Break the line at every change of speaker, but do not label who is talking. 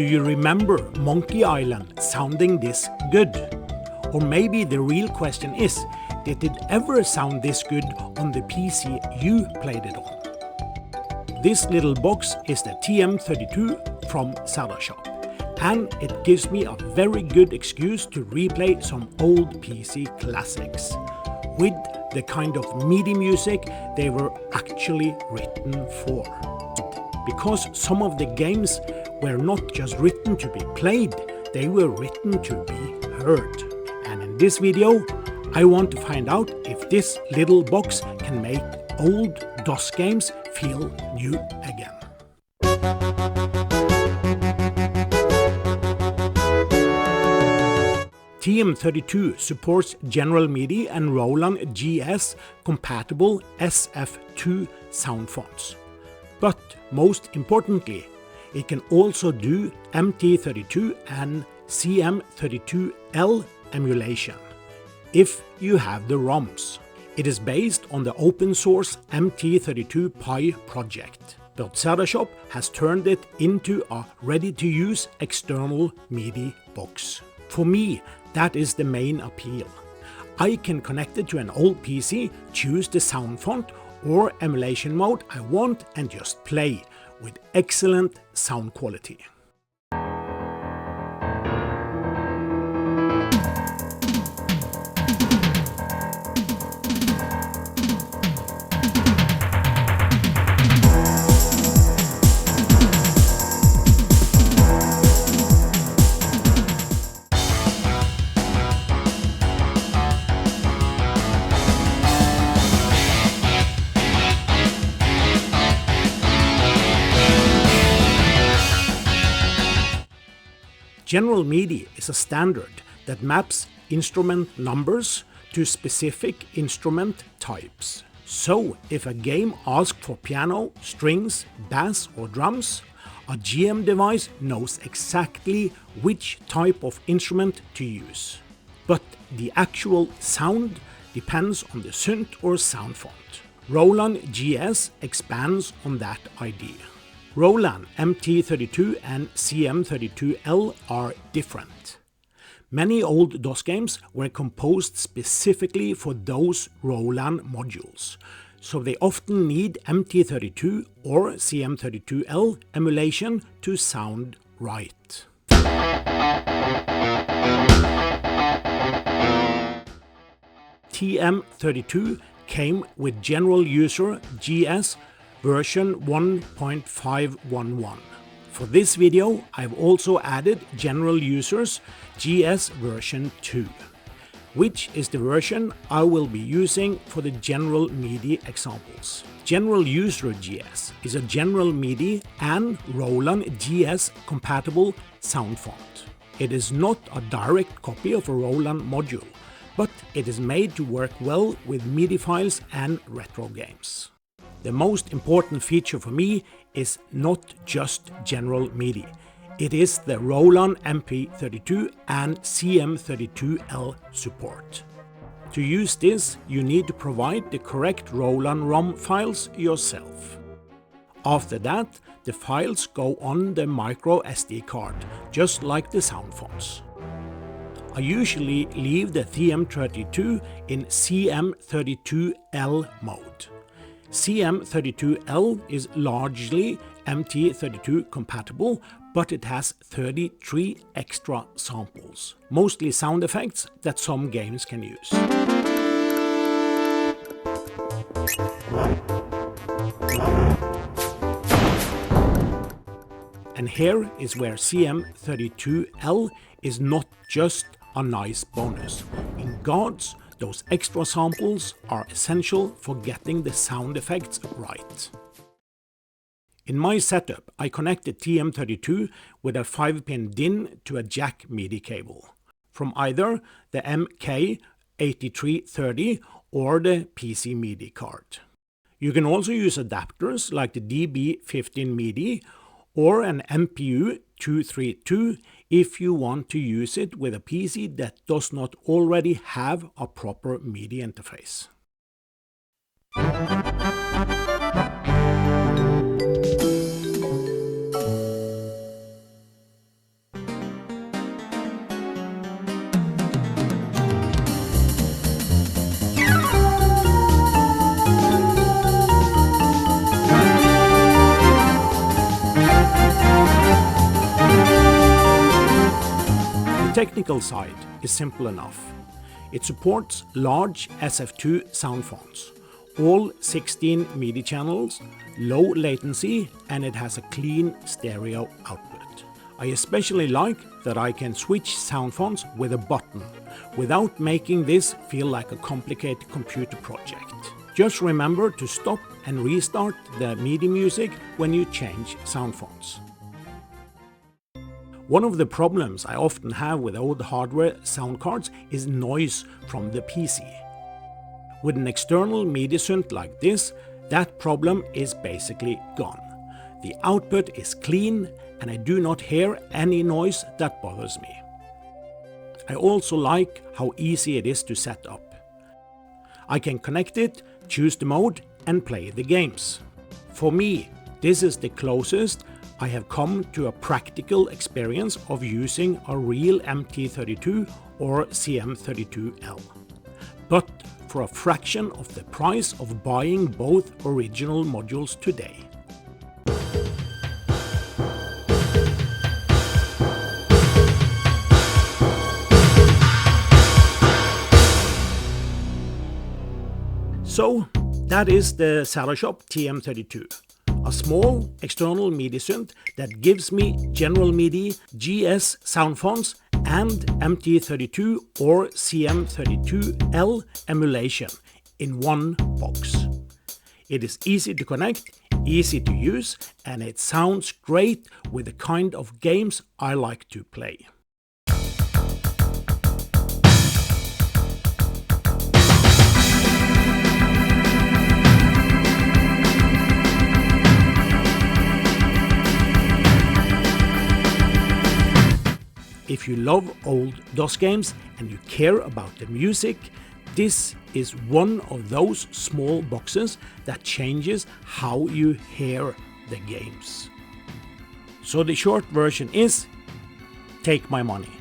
Do you remember Monkey Island sounding this good? Or maybe the real question is, did it ever sound this good on the PC you played it on? This little box is the TM-32 from Serdashop, and it gives me a very good excuse to replay some old PC classics with the kind of MIDI music they were actually written for. Because some of the games were not just written to be played, they were written to be heard. And in this video, I want to find out if this little box can make old DOS games feel new again. TM-32 supports General MIDI and Roland GS-compatible SF2 soundfonts. But most importantly, it can also do MT-32 and CM-32L emulation, if you have the ROMs. It is based on the open source MT-32 Pi project, but Serdashop has turned it into a ready-to-use external MIDI box. For me, that is the main appeal. I can connect it to an old PC, choose the sound font or emulation mode I want and just play with excellent sound quality. General MIDI is a standard that maps instrument numbers to specific instrument types. So if a game asks for piano, strings, bass or drums, a GM device knows exactly which type of instrument to use. But the actual sound depends on the synth or sound font. Roland GS expands on that idea. Roland MT-32 and CM-32L are different. Many old DOS games were composed specifically for those Roland modules, so they often need MT-32 or CM-32L emulation to sound right. TM-32 came with GeneralUser GS version 1.511. For this video, I've also added GeneralUser's GS version 2, which is the version I will be using for the General MIDI examples. GeneralUser GS is a General MIDI and Roland GS-compatible sound font. It is not a direct copy of a Roland module, but it is made to work well with MIDI files and retro games. The most important feature for me is not just General MIDI. It is the Roland MT-32 and CM-32L support. To use this, you need to provide the correct Roland ROM files yourself. After that, the files go on the micro SD card, just like the sound fonts. I usually leave the TM-32 in CM-32L mode. CM-32L is largely MT-32 compatible, but it has 33 extra samples, mostly sound effects that some games can use. And here is where CM-32L is not just a nice bonus. In Gods, those extra samples are essential for getting the sound effects right. In my setup, I connected TM-32 with a 5-pin DIN to a jack MIDI cable, from either the MK8330 or the PC MIDI card. You can also use adapters like the DB15 MIDI or an MPU232 if you want to use it with a PC that does not already have a proper MIDI interface. technical side is simple enough. It supports large SF2 sound fonts, all 16 MIDI channels, low latency, and it has a clean stereo output. I especially like that I can switch sound fonts with a button, without making this feel like a complicated computer project. Just remember to stop and restart the MIDI music when you change sound fonts. One of the problems I often have with old hardware sound cards is noise from the PC. With an external MIDI synth like this, that problem is basically gone. The output is clean and I do not hear any noise that bothers me. I also like how easy it is to set up. I can connect it, choose the mode and play the games. For me, this is the closest I have come to a practical experience of using a real MT-32 or CM-32L. But for a fraction of the price of buying both original modules today. So that is the Serdashop TM-32. A small external MIDI synth that gives me General MIDI GS sound fonts and MT-32 or CM-32L emulation in one box. It is easy to connect, easy to use, and it sounds great with the kind of games I like to play. If you love old DOS games and you care about the music, this is one of those small boxes that changes how you hear the games. So the short version is, take my money.